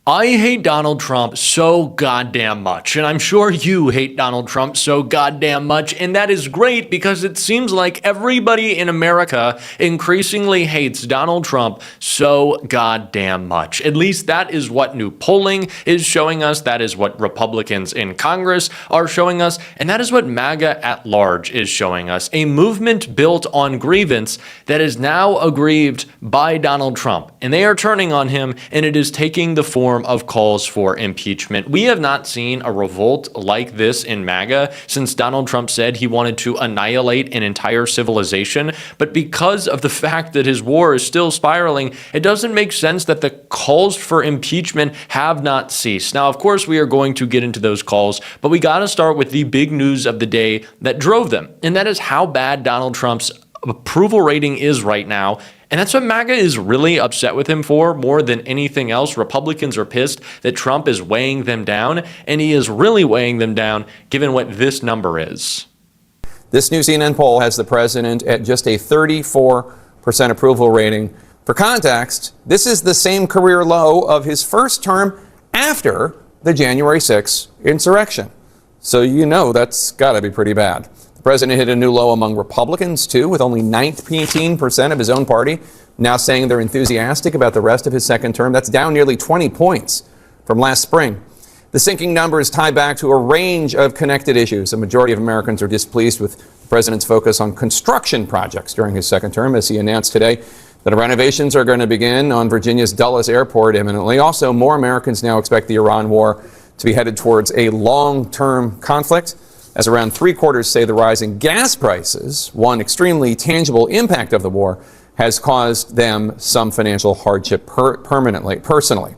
I hate Donald Trump so goddamn much, and I'm sure you hate Donald Trump so goddamn much, and that is great because it seems like everybody in America increasingly hates Donald Trump so goddamn much. At least that is what new polling is showing us, that is what Republicans in Congress are showing us, and that is what MAGA at large is showing us. A movement built on grievance that is now aggrieved by Donald Trump, and they are turning on him, and it is taking the form of calls for impeachment. We have not seen a revolt like this in MAGA since Donald Trump said he wanted to annihilate an entire civilization. But because of the fact that his war is still spiraling, it doesn't make sense that the calls for impeachment have not ceased. Now, of course, we are going to get into those calls, but we got to start with the big news of the day that drove them, and that is how bad Donald Trump's approval rating is right now. And that's what MAGA is really upset with him for more than anything else. Republicans are pissed that Trump is weighing them down, and he is really weighing them down given what this number is. This new CNN poll has the president at just a 34% approval rating. For context, this is the same career low of his first term after the January 6th insurrection. So you know that's got to be pretty bad. The president hit a new low among Republicans, too, with only 19% of his own party now saying they're enthusiastic about the rest of his second term. That's down nearly 20 points from last spring. The sinking numbers tie back to a range of connected issues. A majority of Americans are displeased with the president's focus on construction projects during his second term, as he announced today that renovations are going to begin on Virginia's Dulles Airport imminently. Also, more Americans now expect the Iran war to be headed towards a long-term conflict, as around three-quarters say the rising gas prices, one extremely tangible impact of the war, has caused them some financial hardship personally.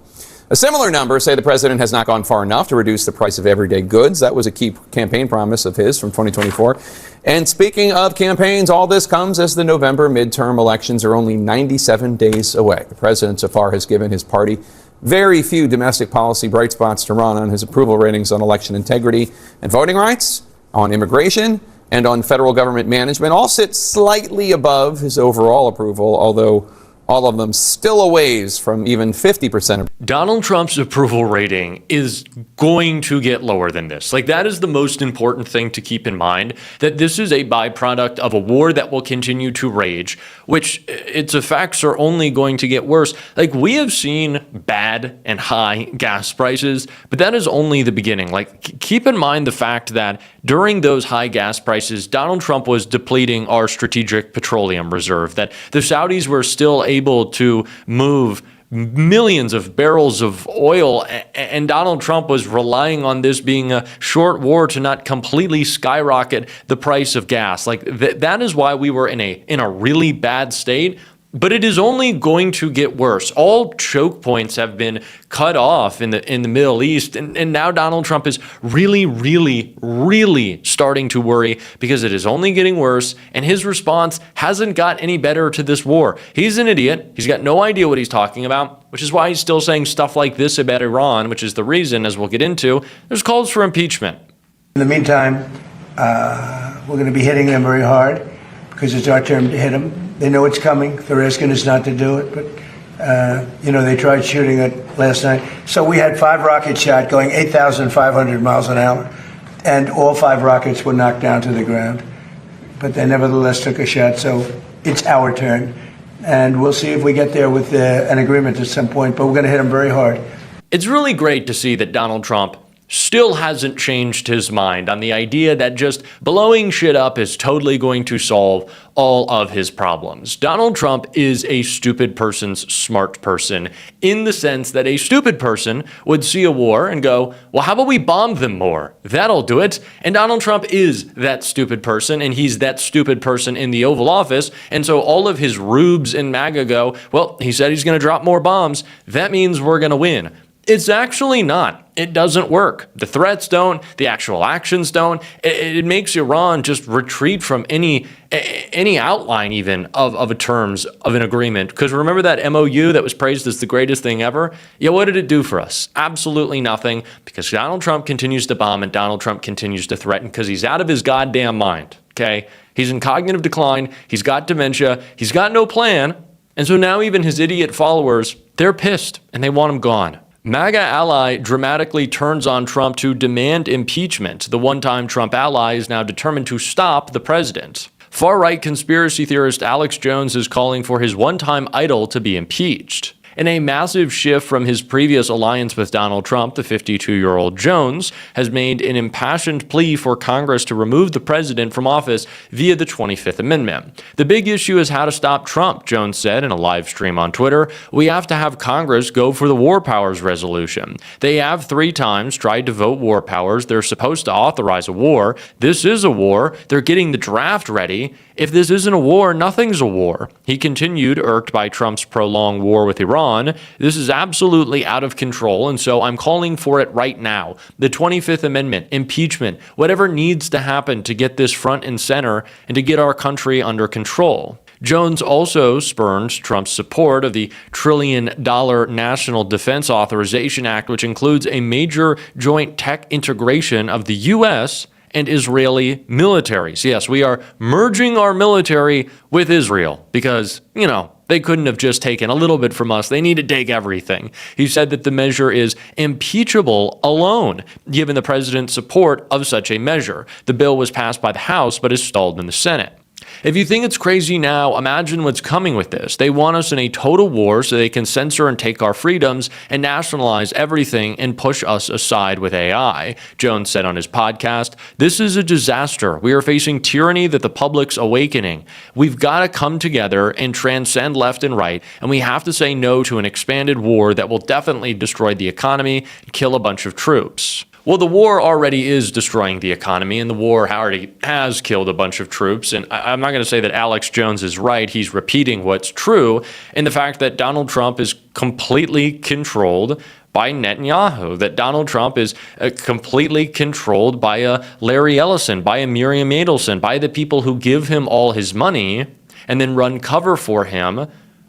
A similar number say the president has not gone far enough to reduce the price of everyday goods. That was a key campaign promise of his from 2024. And speaking of campaigns, all this comes as the November midterm elections are only 97 days away. The president so far has given his party very few domestic policy bright spots to run on. His approval ratings on election integrity and voting rights, on immigration, and on federal government management all sit slightly above his overall approval, although all of them still a ways from even 50%. Donald Trump's approval rating is going to get lower than this. Like, that is the most important thing to keep in mind, that this is a byproduct of a war that will continue to rage, which its effects are only going to get worse. Like, we have seen bad and high gas prices, but that is only the beginning. Like, keep in mind the fact that during those high gas prices, Donald Trump was depleting our strategic petroleum reserve, that the Saudis were still able to move millions of barrels of oil, and Donald Trump was relying on this being a short war to not completely skyrocket the price of gas. Like, that is why we were in a really bad state. But it is only going to get worse. All choke points have been cut off in the Middle East, and now Donald Trump is really starting to worry because it is only getting worse, and his response hasn't got any better to this war. He's an idiot. He's got no idea what he's talking about, which is why he's still saying stuff like this about Iran, which is the reason, as we'll get into, there's calls for impeachment. In the meantime, we're going to be hitting them very hard because it's our turn to hit them. They know it's coming. They're asking us not to do it, but, they tried shooting it last night. So we had 5 rockets shot going 8,500 miles an hour, and all 5 rockets were knocked down to the ground. But they nevertheless took a shot, so it's our turn. And we'll see if we get there with an agreement at some point, but we're going to hit them very hard. It's really great to see that Donald Trump still hasn't changed his mind on the idea that just blowing shit up is totally going to solve all of his problems. Donald Trump is a stupid person's smart person, in the sense that a stupid person would see a war and go, well, how about we bomb them more? That'll do it. And Donald Trump is that stupid person, and he's that stupid person in the Oval Office. And so all of his rubes in MAGA go, well, he said he's going to drop more bombs. That means we're going to win. It's actually not. It doesn't work. The threats don't. The actual actions don't. It makes Iran just retreat from any outline even of a terms of an agreement. Because remember that MOU that was praised as the greatest thing ever? Yeah, what did it do for us? Absolutely nothing. Because Donald Trump continues to bomb and Donald Trump continues to threaten because he's out of his goddamn mind. Okay? He's in cognitive decline. He's got dementia. He's got no plan. And so now even his idiot followers, they're pissed and they want him gone. MAGA ally dramatically turns on Trump to demand impeachment. The one-time Trump ally is now determined to stop the president. Far-right conspiracy theorist Alex Jones is calling for his one-time idol to be impeached. In a massive shift from his previous alliance with Donald Trump, the 52-year-old Jones has made an impassioned plea for Congress to remove the president from office via the 25th Amendment. The big issue is how to stop Trump, Jones said in a live stream on Twitter. We have to have Congress go for the war powers resolution. They have 3 times tried to vote war powers. They're supposed to authorize a war. This is a war. They're getting the draft ready. If this isn't a war, nothing's a war. He continued, irked by Trump's prolonged war with Iran. This is absolutely out of control, and so I'm calling for it right now. The 25th Amendment, impeachment, whatever needs to happen to get this front and center and to get our country under control. Jones also spurned Trump's support of the $1 trillion National Defense Authorization Act, which includes a major joint tech integration of the U.S. and Israeli militaries. Yes, we are merging our military with Israel because, they couldn't have just taken a little bit from us. They need to take everything. He said that the measure is impeachable alone, given the president's support of such a measure. The bill was passed by the House, but is stalled in the Senate. If you think it's crazy now, imagine what's coming with this. They want us in a total war so they can censor and take our freedoms and nationalize everything and push us aside with AI. Jones said on his podcast, "This is a disaster. We are facing tyranny that the public's awakening. We've got to come together and transcend left and right, and we have to say no to an expanded war that will definitely destroy the economy and kill a bunch of troops." Well, the war already is destroying the economy, and the war already has killed a bunch of troops. And I'm not going to say that Alex Jones is right. He's repeating what's true in the fact that Donald Trump is completely controlled by Netanyahu, that Donald Trump is completely controlled by a Larry Ellison, by a Miriam Adelson, by the people who give him all his money and then run cover for him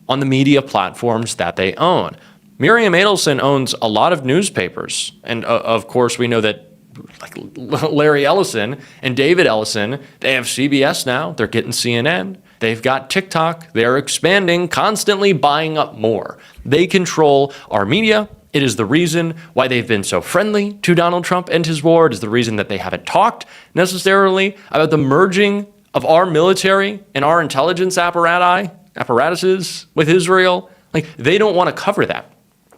on the media platforms that they own. Miriam Adelson owns a lot of newspapers. And of course, we know that Larry Ellison and David Ellison, they have CBS now. They're getting CNN. They've got TikTok. They're expanding, constantly buying up more. They control our media. It is the reason why they've been so friendly to Donald Trump and his war. It is the reason that they haven't talked necessarily about the merging of our military and our intelligence apparatuses with Israel. They don't want to cover that.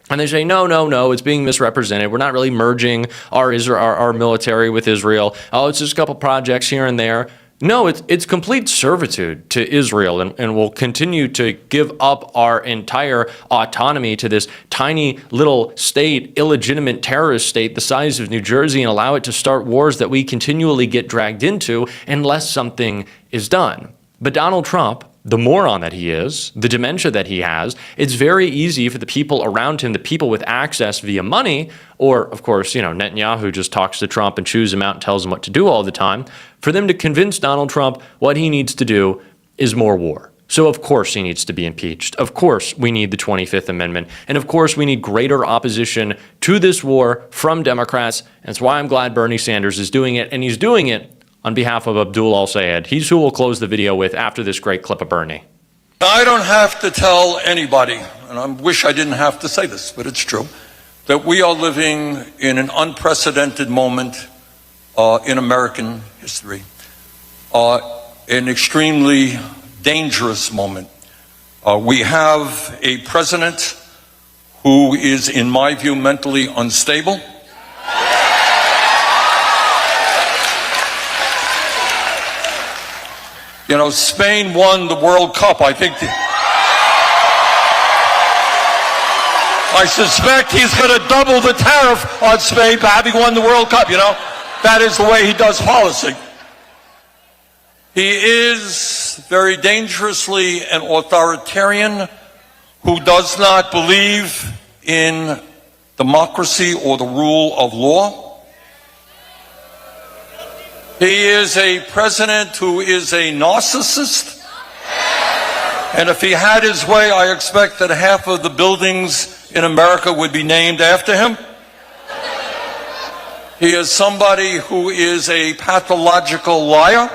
And they say, no, it's being misrepresented. We're not really merging our military with Israel. Oh, it's just a couple projects here and there. No, it's complete servitude to Israel, and we'll continue to give up our entire autonomy to this tiny little state, illegitimate terrorist state the size of New Jersey, and allow it to start wars that we continually get dragged into unless something is done. But Donald Trump, the moron that he is, the dementia that he has, it's very easy for the people around him, the people with access via money, or, of course, Netanyahu just talks to Trump and chews him out and tells him what to do all the time, for them to convince Donald Trump what he needs to do is more war. So, of course, he needs to be impeached. Of course, we need the 25th Amendment. And, of course, we need greater opposition to this war from Democrats. And that's why I'm glad Bernie Sanders is doing it, and he's doing it on behalf of Abdul Al-Sayed. He's who we'll close the video with after this great clip of Bernie. I don't have to tell anybody, and I wish I didn't have to say this, but it's true, that we are living in an unprecedented moment in American history, an extremely dangerous moment. We have a president who is, in my view, mentally unstable. Spain won the World Cup. I suspect he's going to double the tariff on Spain for having won the World Cup. That is the way he does policy. He is very dangerously an authoritarian who does not believe in democracy or the rule of law. He is a president who is a narcissist. And if he had his way, I expect that half of the buildings in America would be named after him. He is somebody who is a pathological liar.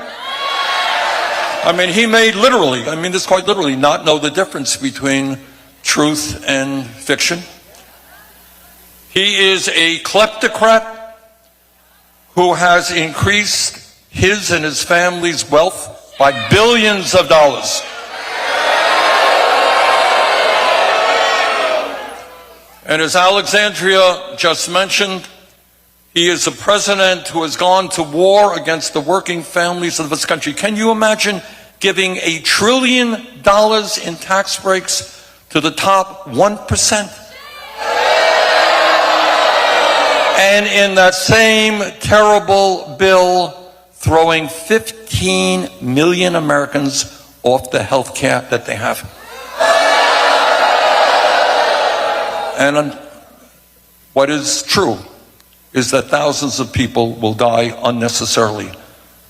He may literally, this quite literally, not know the difference between truth and fiction. He is a kleptocrat who has increased his and his family's wealth by billions of dollars. And as Alexandria just mentioned, he is a president who has gone to war against the working families of this country. Can you imagine giving $1 trillion in tax breaks to the top 1%? And in that same terrible bill, throwing 15 million Americans off the health care that they have. And what is true is that thousands of people will die unnecessarily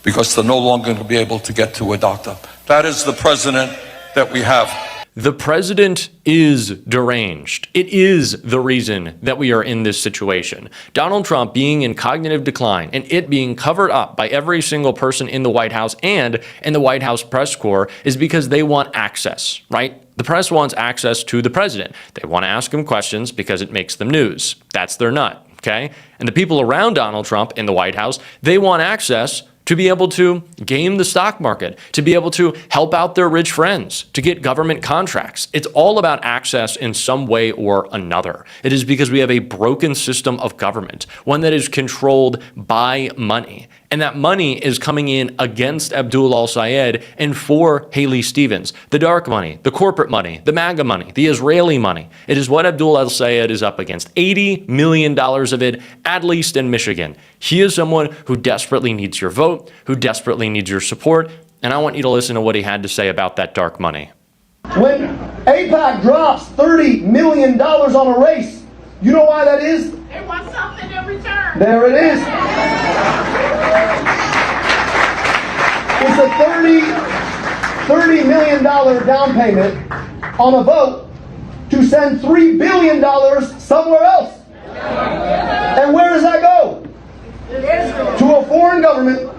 because they're no longer going to be able to get to a doctor. That is the president that we have. The president is deranged. It is the reason that we are in this situation. Donald Trump being in cognitive decline and it being covered up by every single person in the White House and in the White House press corps is because they want access, right? The press wants access to the president. They want to ask him questions because it makes them news. That's their nut, okay? And the people around Donald Trump in the White House, they want access to be able to game the stock market, to be able to help out their rich friends, to get government contracts. It's all about access in some way or another. It is because we have a broken system of government, one that is controlled by money. And that money is coming in against Abdul al-Sayed and for Haley Stevens. The dark money, the corporate money, the MAGA money, the Israeli money. It is what Abdul al-Sayed is up against. $80 million of it, at least in Michigan. He is someone who desperately needs your vote, who desperately needs your support. And I want you to listen to what he had to say about that dark money. When AIPAC drops $30 million on a race, you know why that is? They want something in return. There it is. It's a $30 million down payment on a vote to send $3 billion somewhere else. And where does that go? To a foreign government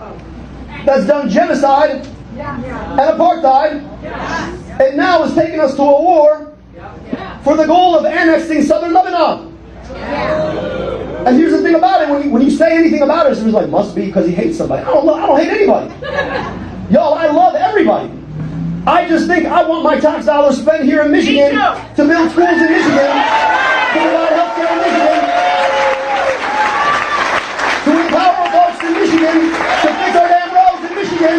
that's done genocide and apartheid, and now is taking us to a war for the goal of annexing southern Lebanon. And here's the thing about it, when you say anything about it, it's like, must be because he hates somebody. I don't hate anybody. Y'all, I love everybody. I just think I want my tax dollars spent here in Michigan to build schools in Michigan, to provide health care in Michigan, to empower folks in Michigan, to fix our damn roads in Michigan,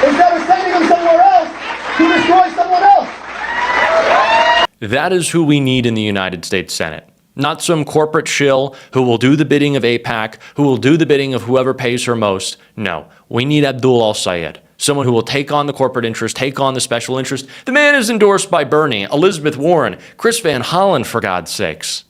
instead of sending them somewhere else to destroy someone else. That is who we need in the United States Senate. Not some corporate shill who will do the bidding of AIPAC, who will do the bidding of whoever pays her most. No, we need Abdul al-Sayed, someone who will take on the corporate interest, take on the special interest. The man is endorsed by Bernie, Elizabeth Warren, Chris Van Hollen, for God's sakes.